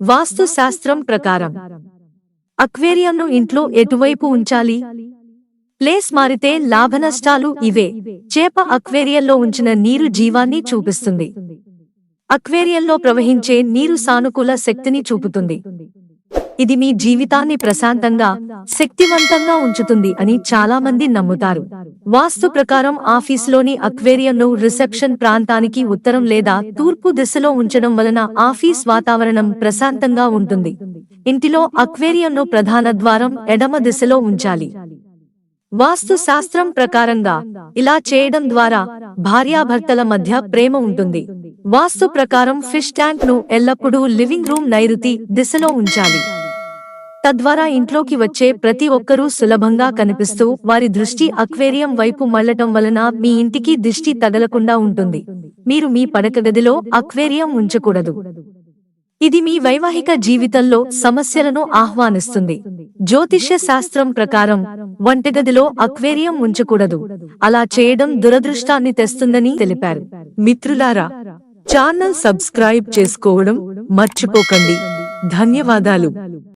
వాస్తు శాస్త్రం ప్రకారం అక్వేరియంను ఇంట్లో ఎటువైపు ఉంచాలి? ప్లేస్ మారితే లాభనష్టాలు ఇవే. చేప అక్వేరియంలో ఉంచిన నీరు జీవాన్ని చూపిస్తుంది. అక్వేరియంలో ప్రవహించే నీరు సానుకూల శక్తిని చూపుతుంది. ఇది మీ జీవితాన్ని ప్రశాంతంగా, శక్తివంతంగా ఉంచుతుంది అని చాలామంది నమ్ముతారు. వాస్తు ప్రకారం ఆఫీసులోని అక్వేరియంను రిసెప్షన్ ప్రాంతానికి ఉత్తరం లేదా తూర్పు దిశలో ఉంచడం వలన ఆఫీస్ వాతావరణం ప్రశాంతంగా ఉంటుంది. ఇంటిలో అక్వేరియంను ప్రధాన ద్వారం ఎడమ దిశలో ఉంచాలి. వాస్తు శాస్త్రం ప్రకారంగా ఇలా చేయడం ద్వారా భార్యాభర్తల మధ్య ప్రేమ ఉంటుంది. వాస్తు ప్రకారం ఫిష్ ట్యాంక్ ను ఎల్లప్పుడూ లివింగ్ రూమ్ నైరుతి దిశలో ఉంచాలి. తద్వారా ఇంట్లోకి వచ్చే ప్రతి ఒక్కరూ సులభంగా కనిపిస్తూ వారి దృష్టి అక్వేరియం వైపు మళ్లటం వలన మీ ఇంటికి దిష్టి తగలకుండా ఉంటుంది. మీరు మీ పడకగదిలో అక్వేరియం ఉంచకూడదు. ఇది మీ వైవాహిక జీవితంలో సమస్యలను ఆహ్వానిస్తుంది. జ్యోతిష్య శాస్త్రం ప్రకారం వంటగదిలో అక్వేరియం ఉంచకూడదు. అలా చేయడం దురదృష్టాన్ని తెస్తుందని తెలిపారు. మిత్రులారా, ఛానల్ సబ్స్క్రైబ్ చేసుకోవడం మర్చిపోకండి. ధన్యవాదాలు.